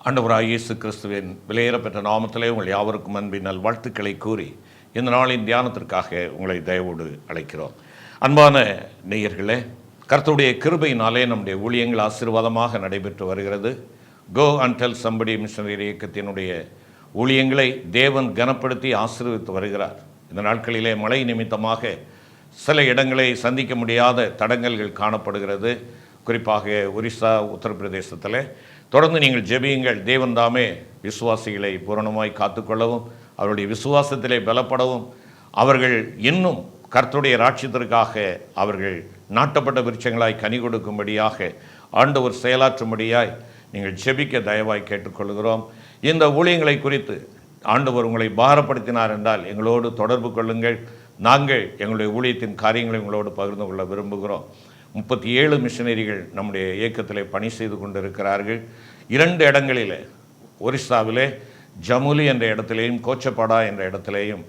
ஆண்டவராகிய இயேசு கிறிஸ்துவின் விலையேறப்பெற்ற நாமத்திலே உங்கள் யாவருக்கும் அன்பின் நல்வாழ்த்துக்களை கூறி இந்த நாளின் தியானத்திற்காக உங்களை தயவோடு அழைக்கிறோம். அன்பான நேயர்களே, கர்த்தருடைய கிருபையினாலே நம்முடைய ஊழியங்கள் ஆசீர்வாதமாக நடைபெற்று வருகிறது. Go and tell somebody missionary இயக்கத்தினுடைய ஊழியங்களை தேவன் கனப்படுத்தி ஆசீர்வித்து வருகிறார். இந்த நாட்களிலே மழை நிமித்தமாக சில இடங்களை சந்திக்க முடியாத தடங்கல்கள் காணப்படுகிறது. குறிப்பாக ஒரிசா, உத்தரப்பிரதேசத்தில் தொடர்ந்து நீங்கள் ஜெபியுங்கள். தேவன் தாமே விசுவாசிகளை பூரணமாய் காத்துக்கொள்ளவும், அவருடைய விசுவாசத்திலே பலப்படவும், அவர்கள் இன்னும் கர்த்தருடைய ராட்சியத்திற்காக அவர்கள் நாட்டப்பட்ட விருட்சங்களாய் கனி கொடுக்கும்படியாக ஆண்டவர் செயலாற்றும்படியாய் நீங்கள் ஜெபிக்க தயவாய் கேட்டுக்கொள்கிறோம். இந்த ஊழியங்களை குறித்து ஆண்டவர் உங்களை பாரப்படுத்தினார் என்றால் எங்களோடு தொடர்பு கொள்ளுங்கள். நாங்கள் எங்களுடைய ஊழியத்தின் காரியங்களை உங்களோடு பகிர்ந்து கொள்ள விரும்புகிறோம். 37 மிஷனரிகள் நம்முடைய இயக்கத்திலே பணி செய்து கொண்டிருக்கிறார்கள். 2 இடங்களிலே, ஒரிசாவிலே ஜமுலி என்ற இடத்திலேயும் கோச்சப்பாடா என்ற இடத்திலேயும்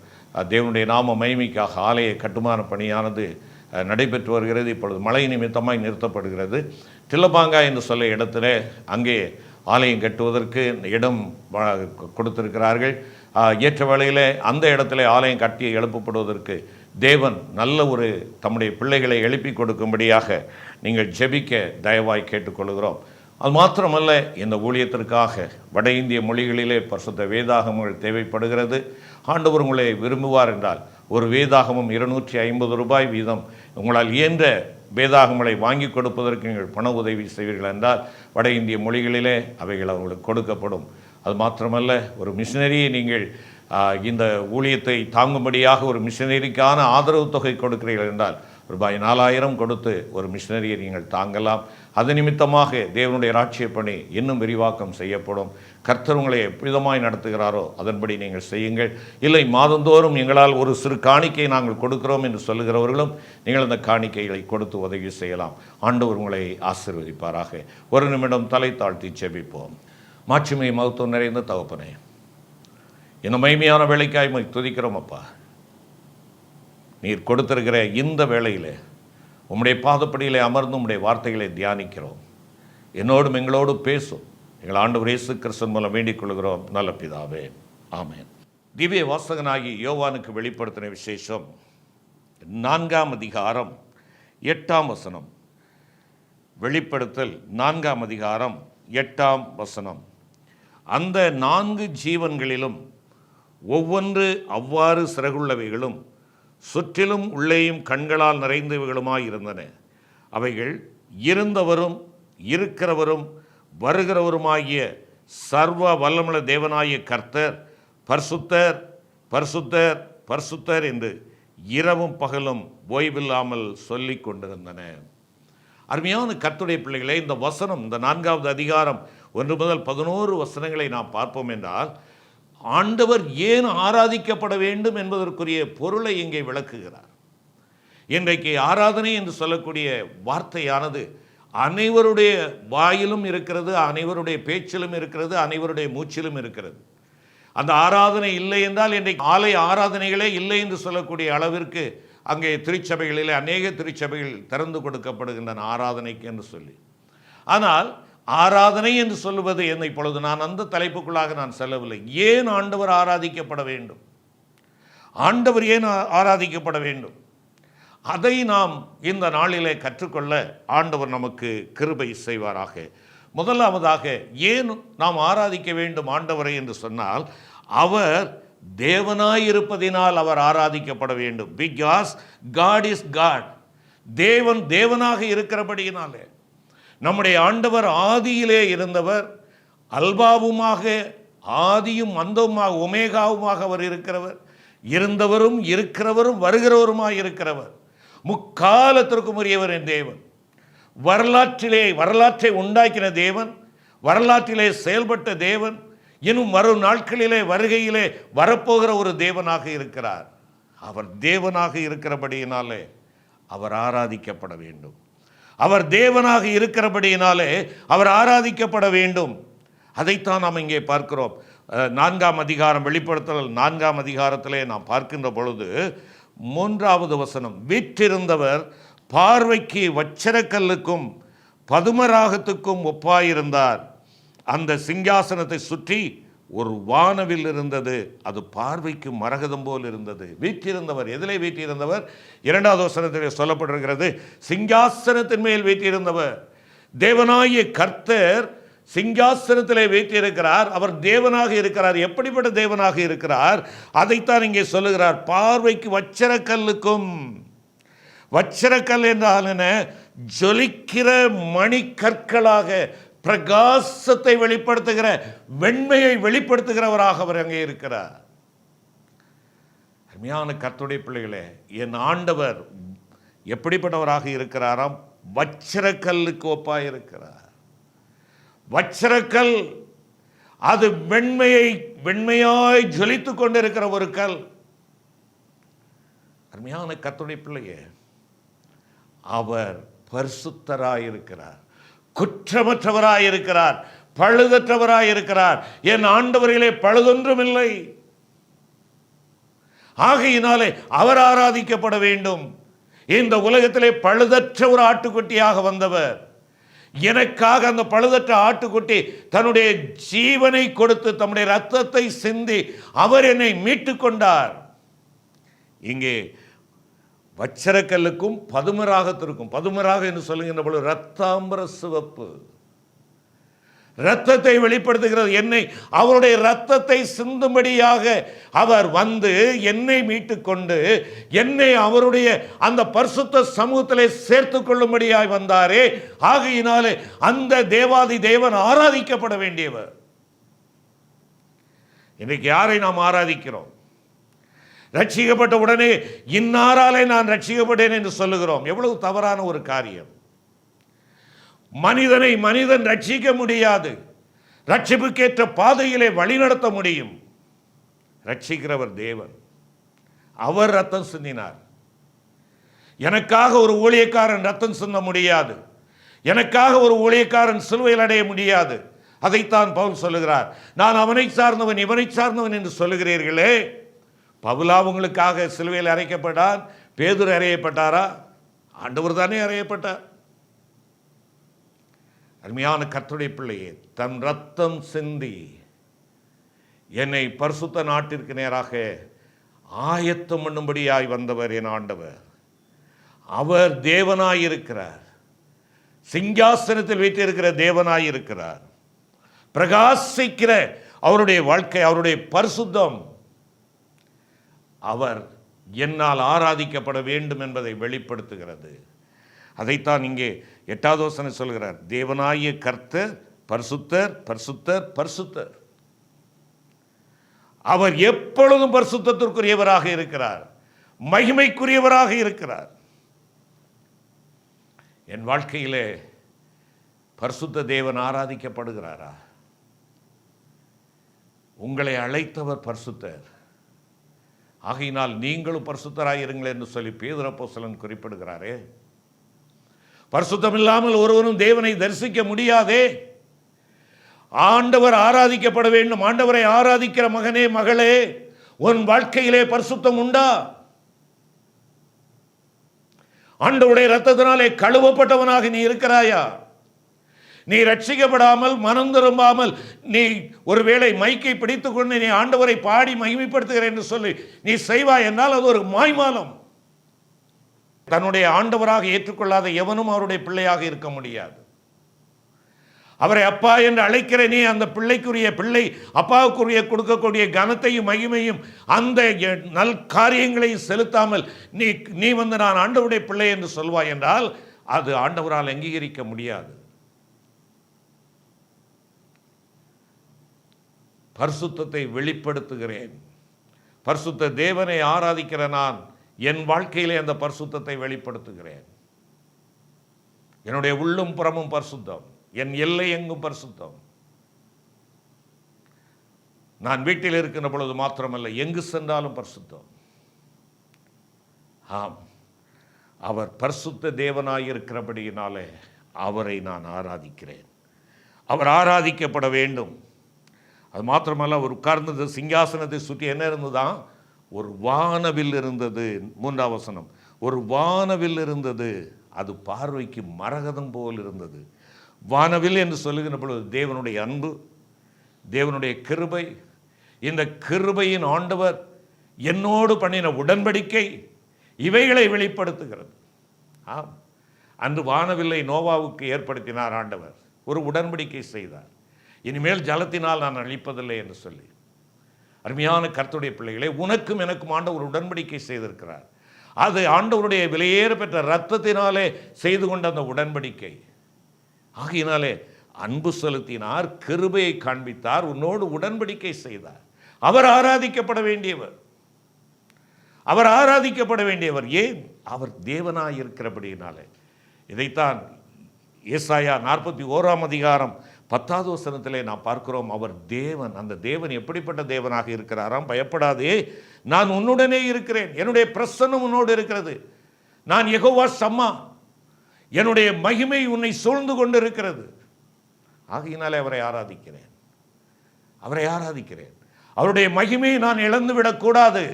தேவனுடைய நாம மகிமைக்காக ஆலய கட்டுமான பணியானது நடைபெற்று வருகிறது. இப்பொழுது மழை நிமித்தமாய் நிறுத்தப்படுகிறது. டில்லபாங்கா என்று சொல்ல இடத்துல அங்கே ஆலயம் கட்டுவதற்கு இடம் கொடுத்திருக்கிறார்கள். ஏற்ற வேளையில் அந்த இடத்துல ஆலயம் கட்டி எழுப்பப்படுவதற்கு தேவன் நல்ல ஒரு தம்முடைய பிள்ளைகளை எழுப்பி கொடுக்கும்படியாக நீங்கள் ஜெபிக்க தயவாய் கேட்டுக்கொள்கிறோம். அது மாத்திரமல்ல, இந்த ஊழியத்திற்காக வட இந்திய மொழிகளிலே பரிசுத்த வேதாகமங்கள் தேவைப்படுகிறது. ஆண்டவர் உங்களை விரும்புவார் என்றால் ஒரு வேதாகமம் 250 ரூபாய் வீதம் உங்களால் இயன்ற வேதாகமங்களை வாங்கி கொடுப்பதற்கு நீங்கள் பண உதவி செய்வீர்கள் என்றால் வட இந்திய மொழிகளிலே அவைகள் அவங்களுக்கு கொடுக்கப்படும். அது மாத்திரமல்ல, ஒரு மிஷினரியை நீங்கள் இந்த ஊழியத்தை தாங்கும்படியாக ஒரு மிஷினரிக்கான ஆதரவு தொகை கொடுக்கிறீர்கள் என்றால் ரூபாய் 4000 கொடுத்து ஒரு மிஷினரியை நீங்கள் தாங்கலாம். அது நிமித்தமாக தேவனுடைய ராட்சிய பணி இன்னும் விரிவாக்கம் செய்யப்படும். கர்த்தர் உங்களை எப்படிதமாய் நடத்துகிறாரோ அதன்படி நீங்கள் செய்யுங்கள். இல்லை, மாதந்தோறும் எங்களால் ஒரு சிறு காணிக்கை நாங்கள் கொடுக்கிறோம் என்று சொல்லுகிறவர்களும் நீங்கள் அந்த காணிக்கைகளை கொடுத்து உதவி செய்யலாம். ஆண்டவர் உங்களை ஆசீர்வதிப்பாராக. ஒரு நிமிடம் தலை தாழ்த்தி ஜெபிப்போம். மாட்சிமை மகத்துவம் நிறைந்த தகப்பனே, இந்த மகிமையான வேலைக்காய் துதிக்கிறோம் அப்பா. நீர் கொடுத்திருக்கிற இந்த வேளையில் உம்முடைய பாதப்படியிலே அமர்ந்து உம்முடைய வார்த்தைகளை தியானிக்கிறோம். என்னோடும் எங்களோடு பேசும். எங்கள் ஆண்டவர் இயேசு கிறிஸ்து மூலம் வேண்டிக் கொள்கிறோம் நல்ல பிதாவே, ஆமென். திவ்ய வாசகனாகி யோவானுக்கு வெளிப்படுத்தின விசேஷம் 4ஆம் அதிகாரம் 8ஆம் வசனம். வெளிப்படுத்தல் 4ஆம் அதிகாரம் 8ஆம் வசனம். அந்த 4 ஜீவன்களிலும் ஒவ்வொன்று அவ்வாறு சிறகுள்ளவைகளும் சுற்றிலும் உள்ளேயும் கண்களால் நிறைந்தவைகளுமாயிருந்தன. அவைகள் இருந்தவரும் இருக்கிறவரும் வருகிறவருமாகிய சர்வ வல்லமுள்ள தேவனாகிய கர்த்தர் பரிசுத்தர் பரிசுத்தர் பரிசுத்தர் என்று இரவும் பகலும் ஓய்வில்லாமல் சொல்லி கொண்டிருந்தன. அருமையான கர்த்தருடைய பிள்ளைகளே, இந்த வசனம், இந்த 4ஆவது அதிகாரம் 1 முதல் 11 வசனங்களை நாம் பார்ப்போம் என்றால் ஆண்டவர் ஏன் ஆராதிக்கப்பட வேண்டும் என்பதற்குரிய பொருளை இங்கே விளக்குகிறார். இன்றைக்கு ஆராதனை என்று சொல்லக்கூடிய வார்த்தையானது அனைவருடைய வாயிலும் இருக்கிறது, அனைவருடைய பேச்சிலும் இருக்கிறது, அனைவருடைய மூச்சிலும் இருக்கிறது. அந்த ஆராதனை இல்லை என்றால் இன்றைக்கு ஆலய ஆராதனைகளே இல்லை என்று சொல்லக்கூடிய அளவிற்கு அங்கே திருச்சபைகளிலே அநேக திருச்சபைகள் திறந்து கொடுக்கப்படுகின்றன ஆராதனைக்கு என்று சொல்லி. ஆனால் ஆராதனை என்று சொல்லுவது என்ன? இப்பொழுது நான் அந்த தலைப்புக்குள்ளாக நான் செல்லவில்லை. ஏன் ஆண்டவர் ஆராதிக்கப்பட வேண்டும்? ஆண்டவர் ஏன் ஆராதிக்கப்பட வேண்டும்? அதை நாம் இந்த நாளிலே கற்றுக்கொள்ள ஆண்டவர் நமக்கு கிருபை செய்வாராக. முதலாவதாக, ஏன் நாம் ஆராதிக்க வேண்டும் ஆண்டவரை என்று சொன்னால், அவர் தேவனாயிருப்பதினால் அவர் ஆராதிக்கப்பட வேண்டும். Because God is God. தேவன் தேவனாக இருக்கிறபடியினாலே. நம்முடைய ஆண்டவர் ஆதியிலே இருந்தவர், அல்பாவுமாக, ஆதியும் அந்தவுமாக, ஒமேகாவுமாக அவர் இருக்கிறவர். இருந்தவரும் இருக்கிறவரும் வருகிறவருமாய் இருக்கிறவர். முக்காலத்திற்கும் உரியவர் என் தேவன். வரலாற்றை உண்டாக்கின தேவன், வரலாற்றிலே செயல்பட்ட தேவன், இன்னும் வரும் நாட்களிலே வருகையிலே வரப்போகிற ஒரு தேவனாக இருக்கிறார். அவர் தேவனாக இருக்கிறபடியினாலே அவர் ஆராதிக்கப்பட வேண்டும். அவர் தேவனாக இருக்கிறபடியினாலே அவர் ஆராதிக்கப்பட வேண்டும். அதைத்தான் நாம் இங்கே பார்க்கிறோம். 4ஆம் அதிகாரம், வெளிப்படுத்தல் 4ஆம் அதிகாரத்திலே நாம் பார்க்கின்ற பொழுது 3வது வசனம், வீற்றிருந்தவர் பார்வைக்கு வச்சரக்கல்லுக்கும் பதுமராகத்துக்கும் ஒப்பாயிருந்தார். அந்த சிங்காசனத்தை சுற்றி ஒரு வானவில் இருந்தது. அது பார்வைக்கு மரகதம் போல் இருந்தது. வீற்றிருந்தவர் எதிலே வீற்றிருந்தவர்? 2வது வசனத்திலே சொல்லப்பட்டிருக்கிறது, சிங்காசனத்தின் மேல் வீற்றிருந்தவர். தேவனாகிய கர்த்தர் சிங்காசனத்திலே வீற்றிருக்கிறார். அவர் தேவனாக இருக்கிறார். எப்படிப்பட்ட தேவனாக இருக்கிறார்? அதைத்தான் இங்கே சொல்லுகிறார். பார்வைக்கு வச்சரக்கல்லுக்கும், வச்சரக்கல் என்றால் என்ன? ஜொலிக்கிற மணிக்கற்களாக பிரகாசத்தை வெளிப்படுத்துகிற, வெண்மையை வெளிப்படுத்துகிறவராக அவர் அங்கே இருக்கிறார். அருமையான கர்த்தருடைய பிள்ளைகளே, என் ஆண்டவர் எப்படிப்பட்டவராக இருக்கிறாராம்? வச்சரக்கல்லுக்கு ஒப்பாய் இருக்கிறார். வச்சரக்கல் அது வெண்மையாய் ஜொலித்து கொண்டிருக்கிற ஒரு கல். அருமையான கர்த்தருடைய பிள்ளையே, அவர் பரிசுத்தராயிருக்கிறார், குற்றமற்றவராயிருக்கிறார், பழுதற்றவராயிருக்கிறார். என் ஆண்டவரிலே பழுதொன்றும் இல்லை. ஆகையினாலே அவர் ஆராதிக்கப்பட வேண்டும். இந்த உலகத்திலே பழுதற்ற ஒரு ஆட்டுக்குட்டியாக வந்தவர். எனக்காக அந்த பழுதற்ற ஆட்டுக்குட்டி தன்னுடைய ஜீவனை கொடுத்து தம்முடைய இரத்தத்தை சிந்தி அவர் என்னை மீட்டு கொண்டார். இங்கே வச்சரக்கல்லுக்கும் பதுமராகத்திற்கும், பதுமராக என்று சொல்லுகின்ற பொழுது இரத்தாம்பர சிவப்பு, இரத்தத்தை வெளிப்படுத்துகிறது. என்னை அவருடைய இரத்தத்தை சிந்தும்படியாக அவர் வந்து என்னை மீட்டு கொண்டு என்னை அவருடைய அந்த பரிசுத்த சமூகத்திலே சேர்த்து கொள்ளும்படியாய் வந்தாரே. ஆகையினாலே அந்த தேவாதி தேவன் ஆராதிக்கப்பட வேண்டியவர். இன்றைக்கு யாரை நாம் ஆராதிக்கிறோம்? ரட்சிக்கப்பட்ட உடனே இன்னாராலே நான் ரட்சிக்கப்பட்டேன் என்று சொல்லுகிறோம். எவ்வளவு தவறான ஒரு காரியம். மனிதனை மனிதன் ரட்சிக்க முடியாது. ரட்சிப்புக்கேற்ற பாதையிலே வழிநடத்த முடியும். ரட்சிக்கிறவர் தேவன். அவர் ரத்தம் சிந்தினார். எனக்காக ஒரு ஊழியக்காரன் ரத்தம் சிந்த முடியாது. எனக்காக ஒரு ஊழியக்காரன் சிலுவையில் அடைய முடியாது. அதைத்தான் பவுல் சொல்லுகிறார். நான் அவனை சார்ந்தவன் இவனை சார்ந்தவன் என்று சொல்லுகிறீர்களே. பவுலா உங்களுக்காக சிலுவையில் அறைக்கப்பட்டார்? பேதுரு அறையப்பட்டாரா? ஆண்டவர் தானே அறையப்பட்டார். அருமையான கர்த்தருடைய பிள்ளையே, தன் ரத்தம் சிந்தி என்னை பரிசுத்த நாட்டிற்கு நேராக ஆயத்தம் பண்ணும்படியாய் வந்தவர் என் ஆண்டவர். அவர் தேவனாயிருக்கிறார். சிங்காசனத்தில் வைத்திருக்கிற தேவனாயிருக்கிறார். பிரகாசிக்கிற அவருடைய வாழ்க்கை, அவருடைய பரிசுத்தம், அவர் என்னால் ஆராதிக்கப்பட வேண்டும் என்பதை வெளிப்படுத்துகிறது. அதைத்தான் இங்கே 8வது வசனம் சொல்கிறார். தேவனாகிய கர்த்தர் பரிசுத்தர், பரிசுத்தர், பரிசுத்தர். அவர் எப்பொழுதும் பரிசுத்தத்திற்குரியவராக இருக்கிறார், மகிமைக்குரியவராக இருக்கிறார். என் வாழ்க்கையிலே பரிசுத்த தேவன் ஆராதிக்கப்படுகிறாரா? உங்களை அழைத்தவர் பரிசுத்தர். ஆகையினால் நீங்களும் பரிசுத்தராயிருங்கள் என்று சொல்லி பேதுரு அப்போஸ்தலன் குறிப்பிடுகிறாரே. பரிசுத்தம் இல்லாமல் ஒருவனும் தேவனை தரிசிக்க முடியாதே. ஆண்டவர் ஆராதிக்கப்பட வேண்டும். ஆண்டவரை ஆராதிக்கிற மகனே, மகளே, உன் வாழ்க்கையிலே பரிசுத்தம் உண்டா? ஆண்டவருடைய இரத்தத்தினாலே கழுவப்பட்டவனாக நீ இருக்கிறாயா? நீ ரட்சிக்கப்படாமல் மனம் திரும்பாமல் நீ ஒருவேளை மைக்கை பிடித்துக் கொண்டு நீ ஆண்டவரை பாடி மகிமைப்படுத்துகிறேன் என்று சொல்லி நீ செய்வாய் என்றால் அது ஒரு மாய்மாலம். தன்னுடைய ஆண்டவராக ஏற்றுக்கொள்ளாத எவனும் அவருடைய பிள்ளையாக இருக்க முடியாது. அவரை அப்பா என்று அழைக்கிற நீ அந்த பிள்ளைக்குரிய பிள்ளை அப்பாவுக்குரிய கொடுக்கக்கூடிய கனத்தையும் மகிமையும் அந்த நல் காரியங்களையும் செலுத்தாமல் நீ வந்து நான் ஆண்டவருடைய பிள்ளை என்று சொல்வாய் என்றால் அது ஆண்டவரால் அங்கீகரிக்க முடியாது. பரிசுத்தத்தை வெளிப்படுத்துகிறேன். பரிசுத்த தேவனை ஆராதிக்கிற நான் என் வாழ்க்கையிலே அந்த பரிசுத்தத்தை வெளிப்படுத்துகிறேன். என்னுடைய உள்ளும் புறமும் பரிசுத்தம், என் எல்லை எங்கும் பரிசுத்தம். நான் வீட்டில் இருக்கின்ற பொழுது மாத்திரமல்ல, எங்கு சென்றாலும் பரிசுத்தம். ஆம், அவர் பரிசுத்த தேவனாயிருக்கிறபடியினாலே அவரை நான் ஆராதிக்கிறேன். அவர் ஆராதிக்கப்பட வேண்டும். அது மாத்திரமல்ல, அவர் உட்கார்ந்தது சிங்காசனத்தை சுற்றி என்ன இருந்ததுதான்? ஒரு வானவில் இருந்தது. 3வது வசனம், ஒரு வானவில் இருந்தது. அது பார்வைக்கு மரகதம் போல் இருந்தது. வானவில் என்று சொல்லுகின்ற பொழுது தேவனுடைய அன்பு, தேவனுடைய கிருபை, இந்த கிருபையின் ஆண்டவர் என்னோடு பண்ணின உடன்படிக்கை, இவைகளை வெளிப்படுத்துகிறது. ஆம், அன்று வானவில்லை நோவாவுக்கு ஏற்படுத்தினார் ஆண்டவர், ஒரு உடன்படிக்கை செய்தார். இனிமேல் ஜலத்தினால் நான் அழிப்பதில்லை என்று சொல்லி. அருமையான கர்த்தருடைய பிள்ளைகளே, உனக்கும் எனக்கும் ஆண்டவர் உடன்படிக்கை செய்திருக்கிறார். அது ஆண்டவருடைய விலையேற பெற்ற இரத்தத்தினாலே செய்து கொண்ட அந்த உடன்படிக்கை. ஆகையினாலே அன்பு செலுத்தினார், கிருபையை காண்பித்தார், உன்னோடு உடன்படிக்கை செய்தார். அவர் ஆராதிக்கப்பட வேண்டியவர், அவர் ஆராதிக்கப்பட வேண்டியவர். ஏன்? அவர் தேவனாய் இருக்கிறபடியினாலே. இதைத்தான் ஏசாயா 41ஆம் அதிகாரம் 10வது வசனத்திலே நாம் பார்க்கிறோம். அவர் தேவன். அந்த தேவன் எப்படிப்பட்ட தேவனாக இருக்கிறாராம்? பயப்படாதே, நான் உன்னுடனே இருக்கிறேன், என்னுடைய பிரசன்னம் உன்னோடு இருக்கிறது. நான் யெகோவா ஷம்மா, என்னுடைய மகிமை உன்னை சூழ்ந்து கொண்டு இருக்கிறது. ஆகையினாலே அவரை ஆராதிக்கிறேன், அவரை ஆராதிக்கிறேன். அவருடைய மகிமையை நான் இழந்து விடக்கூடாது.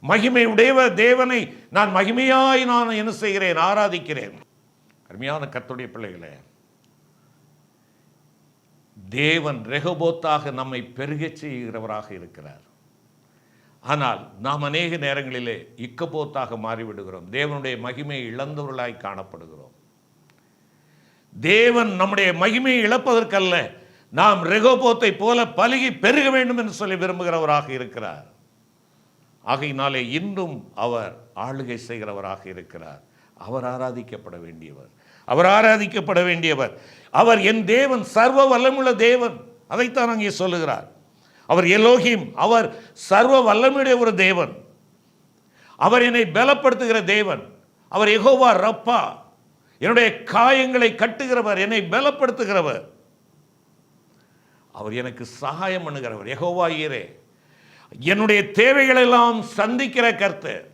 மகிமை உடைய தேவனை நான் மகிமையாய் நான் என்ன செய்கிறேன்? ஆராதிக்கிறேன். அருமையான கர்த்தருடைய பிள்ளைகளே, தேவன் ரெகோபோத்தாக நம்மை பெருகச் செய்கிறவராக இருக்கிறார். ஆனால் நாம் அநேக நேரங்களிலே இக்கபோத்தாக மாறிவிடுகிறோம். தேவனுடைய மகிமையை இழந்தவர்களாய் காணப்படுகிறோம். தேவன் நம்முடைய மகிமையை இழப்பதற்கல்ல, நாம் ரெகோபோத்தை போல பலுகி பெருக வேண்டும் என்று சொல்லி விரும்புகிறவராக இருக்கிறார். ஆகையினாலே இன்றும் அவர் ஆளுகை செய்கிறவராக இருக்கிறார். அவர் ஆராதிக்கப்பட வேண்டியவர், அவர் ஆராதிக்கப்பட வேண்டியவர். அவர் என் தேவன், சர்வ வல்லமுள்ள தேவன். அதைத்தான் அங்கே சொல்லுகிறார். அவர் எலோகிம், அவர் சர்வ வல்லமுடைய ஒரு தேவன். அவர் என்னை பலப்படுத்துகிற தேவன். அவர் யெகோவா ரப்பா, என்னுடைய காயங்களை கட்டுகிறவர், என்னை பலப்படுத்துகிறவர். அவர் எனக்கு சகாயம் பண்ணுகிறவர். யெகோவா ஈரே, என்னுடைய தேவைகளெல்லாம் சந்திக்கிற கர்த்தர்.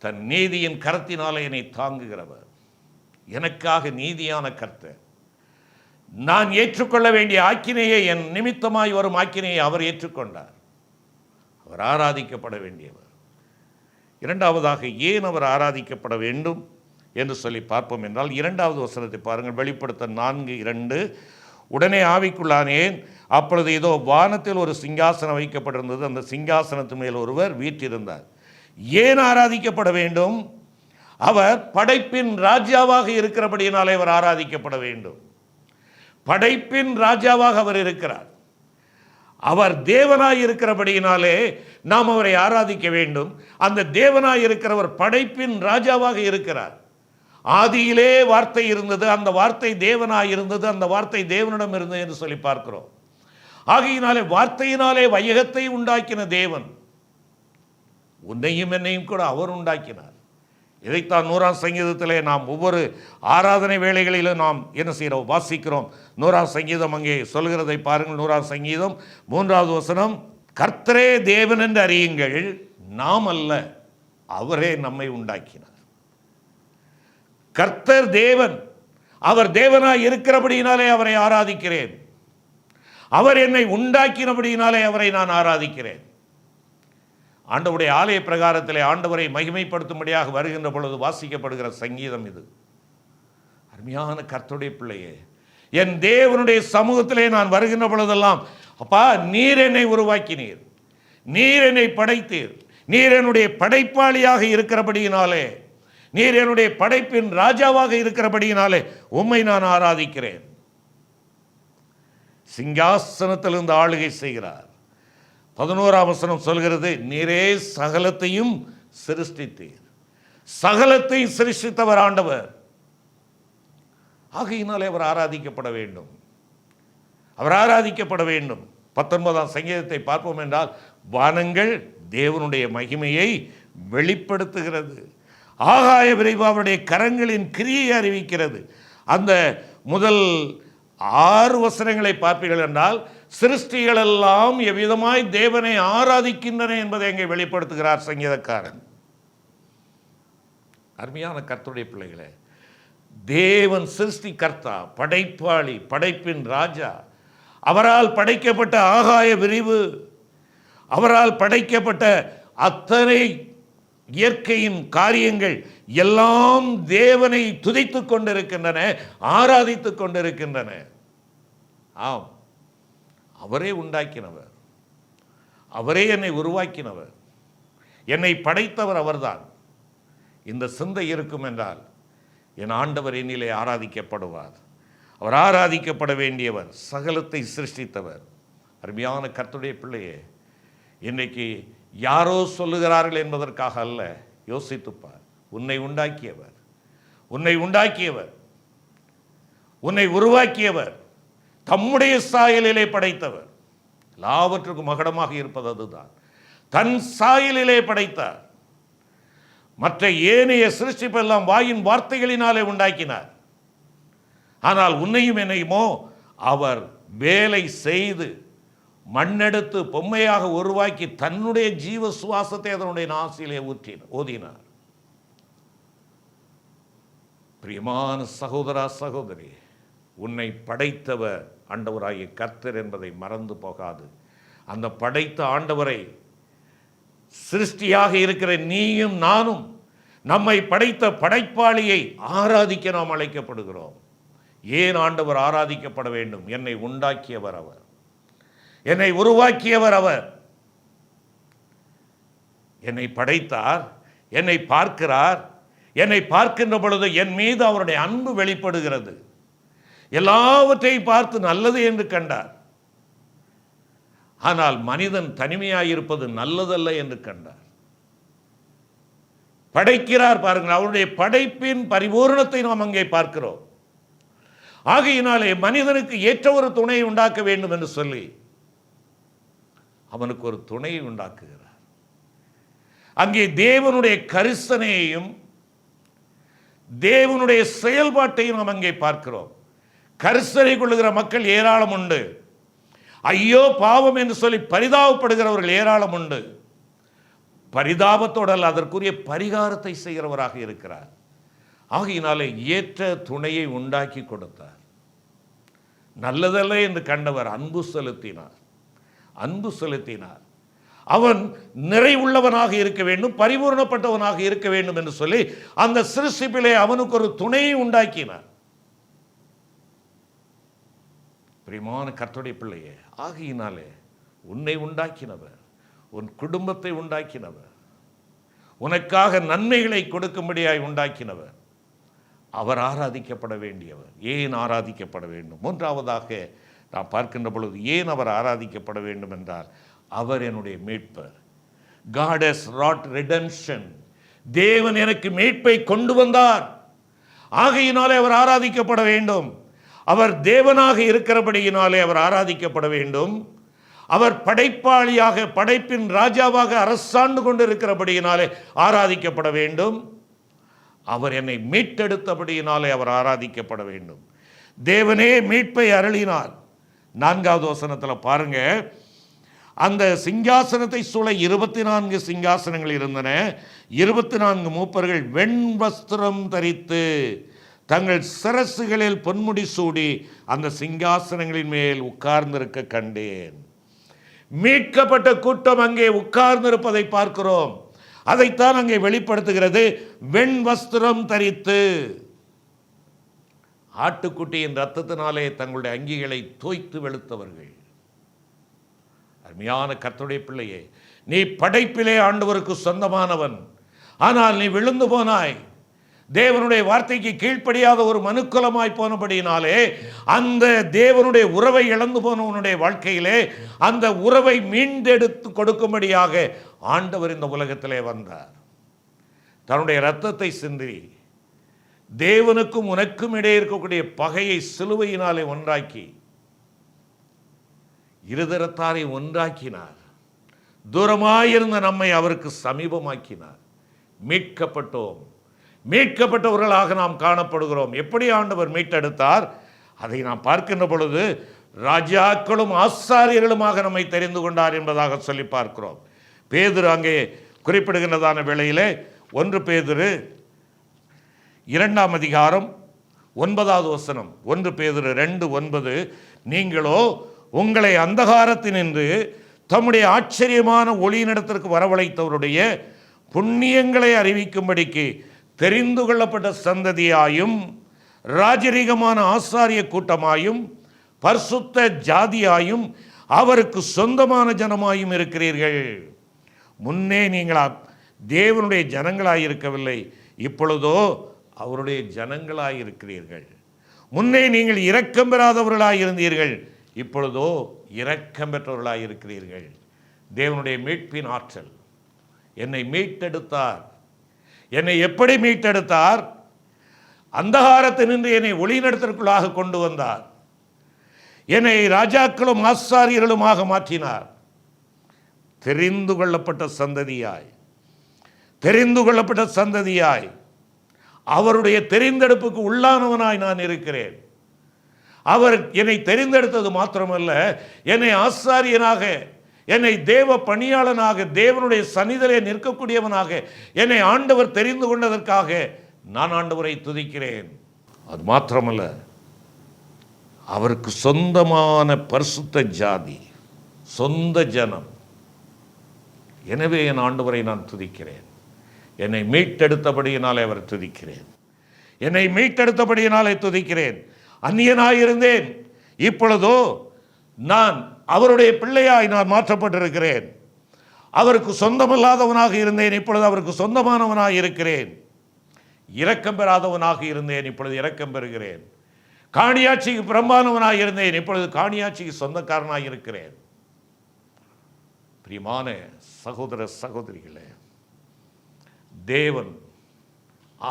தன் நீதியின் கரத்தினாலே என்னை தாங்குகிறவர். எனக்காக நீதியான கர்த்தர். நான் ஏற்றுக்கொள்ள வேண்டிய ஆக்கினையை, என் நிமித்தமாய் வரும் ஆக்கினையை அவர் ஏற்றுக்கொண்டார். அவர் ஆராதிக்கப்பட வேண்டியவர். இரண்டாவதாக ஏன் அவர் ஆராதிக்கப்பட வேண்டும் என்று சொல்லி பார்ப்போம் என்றால், 2வது வசனத்தை பாருங்கள். வெளிப்படுத்த 4:2. உடனே ஆவிக்குள்ளானேன், அப்பொழுது இதோ வானத்தில் ஒரு சிங்காசனம் வைக்கப்பட்டிருந்தது, அந்த சிங்காசனத்து மேல் ஒருவர் வீற்றிருந்தார். ஏன் ஆராதிக்கப்பட வேண்டும்? அவர் படைப்பின் ராஜாவாக இருக்கிறபடியினாலே அவர் ஆராதிக்கப்பட வேண்டும். படைப்பின் ராஜாவாக அவர் இருக்கிறார். அவர் தேவனாய் இருக்கிறபடியினாலே நாம் அவரை ஆராதிக்க வேண்டும். அந்த தேவனாய் இருக்கிறவர் படைப்பின் ராஜாவாக இருக்கிறார். ஆதியிலே வார்த்தை இருந்தது, அந்த வார்த்தை தேவனாய் இருந்தது, அந்த வார்த்தை தேவனிடம் இருந்தது என்று சொல்லி பார்க்கிறோம். ஆகையினாலே வார்த்தையினாலே வையகத்தை உண்டாக்கின தேவன் உன்னையும் என்னையும் கூட அவர் உண்டாக்கினார். இதைத்தான் 100ஆம் சங்கீதத்திலே நாம் ஒவ்வொரு ஆராதனை வேளைகளிலும் நாம் என்ன செய்கிறோம்? வாசிக்கிறோம். 100ஆம் சங்கீதம் அங்கே சொல்கிறதை பாருங்கள். 100ஆம் சங்கீதம் 3வது வசனம். கர்த்தரே தேவன் என்று அறியுங்கள், நாம் அல்ல, அவரே நம்மை உண்டாக்கினார். கர்த்தர் தேவன், அவர் தேவனாய் இருக்கிறபடியினாலே அவரை ஆராதிக்கிறேன். அவர் என்னை உண்டாக்கினபடியினாலே அவரை நான் ஆராதிக்கிறேன். ஆண்டவருடைய ஆலய பிரகாரத்திலே ஆண்டவரை மகிமைப்படுத்தும்படியாக வருகின்ற பொழுது வாசிக்கப்படுகிற சங்கீதம் இது. அருமையான கர்த்தருடைய பிள்ளையே, என் தேவனுடைய சமூகத்திலே நான் வருகின்ற பொழுதெல்லாம், அப்பா நீர் என்னை உருவாக்கினீர், நீர் என்னை படைத்தீர், நீர் என்னுடைய படைப்பாளியாக இருக்கிறபடியினாலே, நீர் என்னுடைய படைப்பின் ராஜாவாக இருக்கிறபடியினாலே உம்மை நான் ஆராதிக்கிறேன். சிங்காசனத்திலிருந்து ஆளுகை செய்கிறார். 11ஆம் வசனம் சொல்கிறது, நீரே சகலத்தையும் சிருஷ்டித்தீர். சகலத்தையும் சிருஷ்டித்தவர் ஆண்டவர். ஆகையினாலே அவர் ஆராதிக்கப்பட வேண்டும், அவர் ஆராதிக்கப்பட வேண்டும். 19ஆம் சங்கீதத்தை பார்ப்போம் என்றால், வானங்கள் தேவனுடைய மகிமையை வெளிப்படுத்துகிறது, ஆகாய விரைவு அவருடைய கரங்களின் கிரியை அறிவிக்கிறது. அந்த முதல் 6 வசனங்களை பார்ப்பீர்கள் என்றால், சிருஷ்டிகள் எல்லாம் எவ்விதமாய் தேவனை ஆராதிக்கின்றன என்பதை அங்கே வெளிப்படுத்துகிறார் சங்கீதக்காரன். அருமையான கர்த்தருடைய பிள்ளைகளே, தேவன் சிருஷ்டி கர்த்தா, படைப்பாளி, படைப்பின் ராஜா. அவரால் படைக்கப்பட்ட ஆகாய விரிவு, அவரால் படைக்கப்பட்ட அத்தனை இயற்கையின் காரியங்கள் எல்லாம் தேவனை துதித்துக் கொண்டிருக்கின்றன, ஆராதித்துக் கொண்டிருக்கின்றன. ஆம், அவரே உண்டாக்கினவர், அவரே என்னை உருவாக்கினவர், என்னை படைத்தவர் அவர்தான். இந்த சிந்தை இருக்கும் என்றால் என் ஆண்டவர் என்னிலே ஆராதிக்கப்படுவார். அவர் ஆராதிக்கப்பட வேண்டியவர், சகலத்தை சிருஷ்டித்தவர். அருமையான கர்த்தருடைய பிள்ளையே, இன்றைக்கு யாரோ சொல்லுகிறார்கள் என்பதற்காக அல்ல, யோசித்துப்பார். உன்னை உண்டாக்கியவர், உன்னை உண்டாக்கியவர், உன்னை உருவாக்கியவர், தம்முடைய சாயலிலே படைத்தவர். எல்லாவற்றுக்கும் மகுடமாக இருப்பது அதுதான். தன் சாயலிலே படைத்தார். மற்ற ஏனைய சிருஷ்டிப்பெல்லாம் வாயின் வார்த்தைகளினாலே உண்டாக்கினார். ஆனால் உன்னையும் என்னையுமோ அவர் வேலை செய்து மண்ணெடுத்து பொம்மையாக உருவாக்கி தன்னுடைய ஜீவ சுவாசத்தை அதனுடைய நாசியிலே ஓதினார். பிரியமான சகோதரா சகோதரி, உன்னை படைத்தவர் ஆண்டவராகிய கர்த்தர் என்பதை மறந்து போகாது. அந்த படைத்த ஆண்டவரை, சிருஷ்டியாக இருக்கிற நீயும் நானும் நம்மை படைத்த படைப்பாளியை ஆராதிக்க நாம் அழைக்கப்படுகிறோம். ஏன் ஆண்டவர் ஆராதிக்கப்பட வேண்டும்? என்னை உண்டாக்கியவர் அவர், என்னை உருவாக்கியவர் அவர், என்னை படைத்தார், என்னை பார்க்கிறார். என்னை பார்க்கின்ற பொழுது என் மீது அவருடைய அன்பு வெளிப்படுகிறது. எல்லாவற்றையும் பார்த்து நல்லது என்று கண்டார். ஆனால் மனிதன் தனிமையாயிருப்பது நல்லதல்ல என்று கண்டார். படைக்கிறார் பாருங்கள், அவருடைய படைப்பின் பரிபூரணத்தை நாம் அங்கே பார்க்கிறோம். ஆகையினாலே மனிதனுக்கு ஏற்ற ஒரு துணையை உண்டாக்க வேண்டும் என்று சொல்லி அவனுக்கு ஒரு துணையை உண்டாக்குகிறார். அங்கே தேவனுடைய கரிசனையையும் தேவனுடைய செயல்பாட்டையும் நாம் அங்கே பார்க்கிறோம். கரிசனை கொள்ளுகிற மக்கள் ஏராளம் உண்டு. ஐயோ பாவம் என்று சொல்லி பரிதாபப்படுகிறவர்கள் ஏராளம் உண்டு. பரிதாபத்தோடு அதற்குரிய பரிகாரத்தை செய்கிறவராக இருக்கிறார். ஆகையினாலே ஏற்ற துணையை உண்டாக்கி கொடுத்தார். நல்லதல்ல என்று கண்டவர் அன்பு செலுத்தினார். அன்பு செலுத்தினார். அவன் நிறைவுள்ளவனாக இருக்க வேண்டும், பரிபூர்ணப்பட்டவனாக இருக்க வேண்டும் என்று சொல்லி அந்த சிருஷ்டிப்பிலே அவனுக்கு ஒரு துணையை உண்டாக்கினார். பிரியமான கர்த்தருடைய பிள்ளையே, ஆகையினாலே உன்னை உண்டாக்கினவர், உன் குடும்பத்தை உண்டாக்கினவர், உனக்காக நன்மைகளை கொடுக்கும்படியாய் உண்டாக்கினவர், அவர் ஆராதிக்கப்பட வேண்டியவர். ஏன் ஆராதிக்கப்பட வேண்டும்? மூன்றாவதாக நாம் பார்க்கின்ற பொழுது ஏன் அவர் ஆராதிக்கப்பட வேண்டும் என்றால், அவர் என்னுடைய மீட்பர். God has wrought redemption. தேவன் எனக்கு மீட்பை கொண்டு வந்தார். ஆகையினாலே அவர் ஆராதிக்கப்பட வேண்டும். அவர் தேவனாக இருக்கிறபடியினாலே அவர் ஆராதிக்கப்பட வேண்டும். அவர் படைப்பாளியாக, படைப்பின் ராஜாவாக அரசாண்டு கொண்டிருக்கிறபடியினாலே ஆராதிக்கப்பட வேண்டும். அவர் என்னை மீட்டெடுத்தபடியினாலே அவர் ஆராதிக்கப்பட வேண்டும். தேவனே மீட்பை அருளினார். 4வது வசனத்தில் பாருங்க, அந்த சிங்காசனத்தை சூழ 24 சிங்காசனங்கள் இருந்தன. 24 மூப்பர்கள் வெண் வஸ்திரம் தரித்து தங்கள் சிரசுகளில் பொன்முடி சூடி அந்த சிங்காசனங்களின் மேல் உட்கார்ந்திருக்க கண்டேன். மீட்கப்பட்ட கூட்டம் அங்கே உட்கார்ந்திருப்பதை பார்க்கிறோம். அதைத்தான் அங்கே வெளிப்படுத்துகிறது. வெண் வஸ்திரம் தரித்து, ஆட்டுக்குட்டியின் ரத்தத்தினாலே தங்களுடைய அங்கிகளை தோய்த்து வெளுத்தவர்கள். அருமையான கர்த்தருடைய பிள்ளையே, நீ படைப்பிலே ஆண்டவருக்கு சொந்தமானவன். ஆனால் நீ விழுந்து போனாய். தேவனுடைய வார்த்தைக்கு கீழ்ப்படியாத ஒரு மனுக்குலமாய் போனபடியினாலே அந்த தேவனுடைய உறவை இழந்து போனவனுடைய வாழ்க்கையிலே அந்த உறவை மீண்டெடுத்து கொடுக்கும்படியாக ஆண்டவர் இந்த உலகத்திலே வந்தார். தன்னுடைய இரத்தத்தை சிந்தி தேவனுக்கும் உனக்கும் இடையே இருக்கக்கூடிய பகையை சிலுவையினாலே ஒன்றாக்கி இருதரத்தாரை ஒன்றாக்கினார். தூரமாயிருந்த நம்மை அவருக்கு சமீபமாக்கினார். மீட்கப்பட்டோம். மீட்கப்பட்டவர்களாக நாம் காணப்படுகிறோம். எப்படி ஆண்டவர் மீட்டெடுத்தார் அதை நாம் பார்க்கின்ற பொழுது ராஜாக்களும் ஆசாரியர்களுமாக நம்மை தெரிந்து கொண்டார் என்பதாக சொல்லி பார்க்கிறோம். பேதுரு அங்கே குறிப்பிடுகின்றதான வேளையிலே 1 பேதுரு 2ஆம் அதிகாரம் 9வது வசனம், 1 பேதுரு 2:9, நீங்களோ உங்களை அந்தகாரத்தினின்று தம்முடைய ஆச்சரியமான ஒளியினிடத்திற்கு வரவழைத்தவருடைய புண்ணியங்களை அறிவிக்கும்படிக்கு தெரிந்து கொள்ளப்பட்ட சந்ததியாயும் ராஜரீகமான ஆசாரிய கூட்டமாயும் பரிசுத்த ஜாதியாயும் அவருக்கு சொந்தமான ஜனமாயும் இருக்கிறீர்கள். முன்னே நீங்கள் தேவனுடைய ஜனங்களாயிருக்கவில்லை, இப்பொழுதோ அவருடைய ஜனங்களாயிருக்கிறீர்கள். முன்னே நீங்கள் இரக்கம் பெறாதவர்களாயிருந்தீர்கள், இப்பொழுதோ இரக்கம் பெற்றவர்களாயிருக்கிறீர்கள். தேவனுடைய மீட்பின் ஆற்றல். என்னை மீட்டெடுத்தார். என்னை எப்படி மீட்டெடுத்தார்? அந்தகாரத்தினின்று என்னை ஒளிநடத்திற்குள்ளாக கொண்டு வந்தார். என்னை ராஜாக்களும் ஆசாரியர்களுமாக மாற்றினார். தெரிந்து கொள்ளப்பட்ட சந்ததியாய், தெரிந்து கொள்ளப்பட்ட சந்ததியாய், அவருடைய தெரிந்தெடுப்புக்கு உள்ளானவனாய் நான் இருக்கிறேன். அவர் என்னை தெரிந்தெடுத்தது மாத்திரமல்ல, என்னை ஆசாரியனாக, என்னை தேவ பணியாளனாக, தேவனுடைய சந்நிதியிலே நிற்கக்கூடியவனாக என்னை ஆண்டவர் தெரிந்து கொண்டதற்காக நான் ஆண்டவரை துதிக்கிறேன். அது மாத்திரமல்ல, அவருக்கு சொந்தமான பரிசுத்த ஜாதி, சொந்த ஜனம். எனவே என் ஆண்டவரை நான் துதிக்கிறேன். என்னை மீட்டெடுத்தபடியினாலே அவர் துதிக்கிறேன். என்னை மீட்டெடுத்தபடியினாலே துதிக்கிறேன். அந்நியனாயிருந்தேன், இப்பொழுதோ நான் அவருடைய பிள்ளையாய் நான் மாற்றப்பட்டிருக்கிறேன். அவருக்கு சொந்தமல்லாதவனாக இருந்தேன், இப்பொழுது அவருக்கு சொந்தமானவனாக இருக்கிறேன். இரக்கம் பெறாதவனாக இருந்தேன், இப்பொழுது இரக்கம் பெறுகிறேன். காணியாட்சிக்கு புறம்பானவனாக இருந்தேன், இப்பொழுது காணியாட்சிக்கு சொந்தக்காரனாக இருக்கிறேன். பிரியமான சகோதர சகோதரிகளே, தேவன்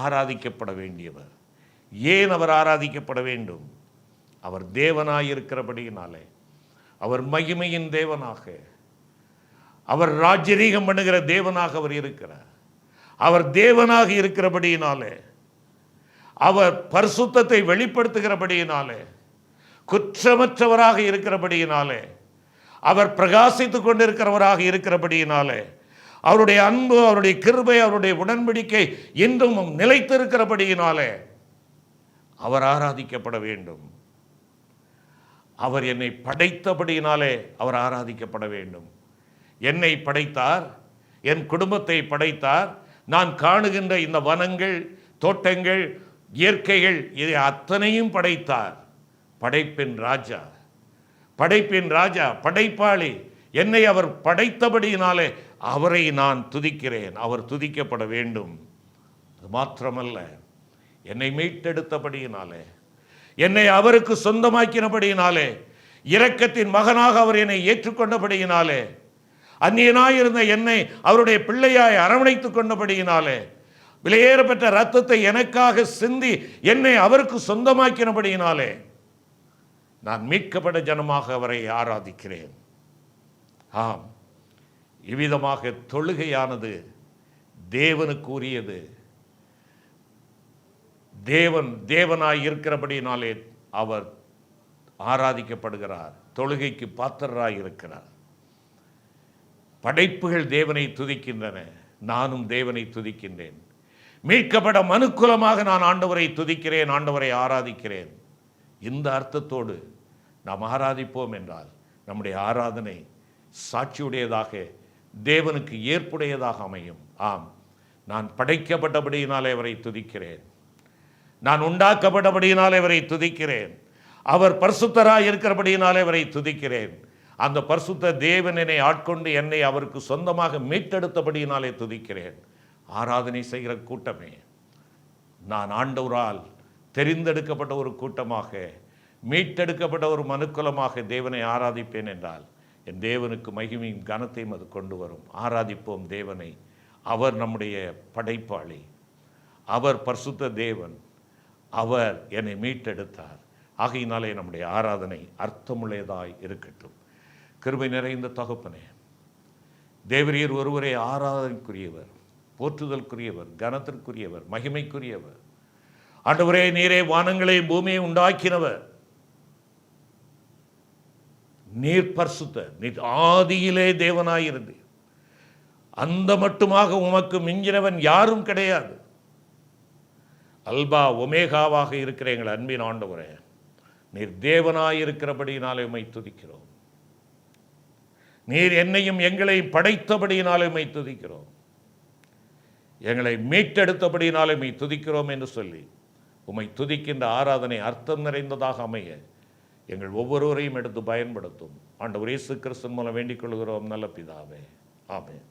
ஆராதிக்கப்பட வேண்டியவர். ஏன் அவர் ஆராதிக்கப்பட வேண்டும்? அவர் தேவனாயிருக்கிறபடியினாலே, அவர் மகிமையின் தேவனாக, அவர் ராஜரீகம் பண்ணுகிற தேவனாக அவர் இருக்கிறார். அவர் தேவனாக இருக்கிறபடியினாலே, அவர் பரிசுத்தத்தை வெளிப்படுத்துகிறபடியினாலே, குற்றமற்றவராக இருக்கிறபடியினாலே, அவர் பிரகாசித்துக் கொண்டிருக்கிறவராக இருக்கிறபடியினாலே, அவருடைய அன்பு, அவருடைய கிருபை, அவருடைய உடன்படிக்கை இன்றும் நிலைத்திருக்கிறபடியினாலே அவர் ஆராதிக்கப்பட வேண்டும். அவர் என்னை படைத்தபடியினாலே அவர் ஆராதிக்கப்பட வேண்டும். என்னை படைத்தார், என் குடும்பத்தை படைத்தார். நான் காணுகின்ற இந்த வனங்கள், தோட்டங்கள், இயற்கைகள், இதை அத்தனையும் படைத்தார். படைப்பின் ராஜா, படைப்பின் ராஜா, படைப்பாளி. என்னை அவர் படைத்தபடியினாலே அவரை நான் துதிக்கிறேன். அவர் துதிக்கப்பட வேண்டும். அது மாத்திரமல்ல, என்னை மீட்டெடுத்தபடியினாலே, என்னை அவருக்கு சொந்தமாக்கினபடியினாலே, இரக்கத்தின் மகனாக அவர் என்னை ஏற்றுக்கொண்டபடியினாலே, அந்நியனாயிருந்த என்னை அவருடைய பிள்ளையாய் அரவணைத்துக் கொண்டபடியினாலே, விலையேறப்பட்ட இரத்தத்தை எனக்காக சிந்தி என்னை அவருக்கு சொந்தமாக்கினபடியினாலே நான் மீட்கப்பட்ட ஜனமாக அவரை ஆராதிக்கிறேன். ஆம், இவ்விதமாக தொழுகையானது தேவனுக்குரியது. தேவன் தேவனாய் இருக்கிறபடினாலே அவர் ஆராதிக்கப்படுகிறார். தொழுகைக்கு பாத்திரராய் இருக்கிறார். படைப்புகள் தேவனை துதிக்கின்றன, நானும் தேவனை துதிக்கின்றேன். மீட்கப்பட மனுக்குலமாக நான் ஆண்டவரை துதிக்கிறேன், ஆண்டவரை ஆராதிக்கிறேன். இந்த அர்த்தத்தோடு நாம் ஆராதிப்போம் என்றால் நம்முடைய ஆராதனை சாட்சியுடையதாக, தேவனுக்கு ஏற்புடையதாக அமையும். ஆம், நான் படைக்கப்பட்டபடியினாலே அவரை துதிக்கிறேன். நான் உண்டாக்கப்பட்டபடியினாலே அவரை துதிக்கிறேன். அவர் பரிசுத்தராய் இருக்கிறபடியினாலே அவரை துதிக்கிறேன். அந்த பரிசுத்த தேவன் என்னை ஆட்கொண்டு என்னை அவருக்கு சொந்தமாக மீட்டெடுத்தபடியினாலே துதிக்கிறேன். ஆராதனை செய்கிற கூட்டமே, நான் ஆண்டவரால் தெரிந்தெடுக்கப்பட்ட ஒரு கூட்டமாக, மீட்டெடுக்கப்பட்ட ஒரு மனுக்குலமாக தேவனை ஆராதிப்பேன் என்றால் என் தேவனுக்கு மகிமையும் கனத்தையும் அது கொண்டு வரும். ஆராதிப்போம் தேவனை. அவர் நம்முடைய படைப்பாளி, அவர் பரிசுத்த தேவன், அவர் என்னை மீட்டெடுத்தார். ஆகையினாலே நம்முடைய ஆராதனை அர்த்தமுள்ளதாய் இருக்கட்டும். கிருபை நிறைந்த தகப்பனே, தேவரீர் ஒருவரே ஆராதனைக்குரியவர், போற்றுதலுக்குரியவர், கனத்திற்குரியவர், மகிமைக்குரியவர். ஆண்டவரே, நீரே வானங்களை பூமியை உண்டாக்கினவர். நீர் பரிசுத்த, நீர் ஆதியிலே தேவனாயிருந்து அந்த மட்டுமாக உமக்கு மிஞ்சினவன் யாரும் கிடையாது. அல்பா ஒமேகாவாக இருக்கிற எங்கள் அன்பின் ஆண்டவரே, நீர் தேவனாயிருக்கிறபடியினாலே உம்மை துதிக்கிறோம். நீர் என்னையும் எங்களையும் படைத்தபடியினாலே உம்மை துதிக்கிறோம். எங்களை மீட்டெடுத்தபடினாலே உம்மை துதிக்கிறோம் என்று சொல்லி உம்மை துதிக்கின்ற ஆராதனை அர்த்தம் நிறைந்ததாக அமைய எங்கள் ஒவ்வொருவரையும் எடுத்து பயன்படுத்தும். ஆண்டவர் இயேசு கிறிஸ்துவின் மூலம் வேண்டிக் கொள்கிறோம் நல்ல பிதாவே. ஆமென்.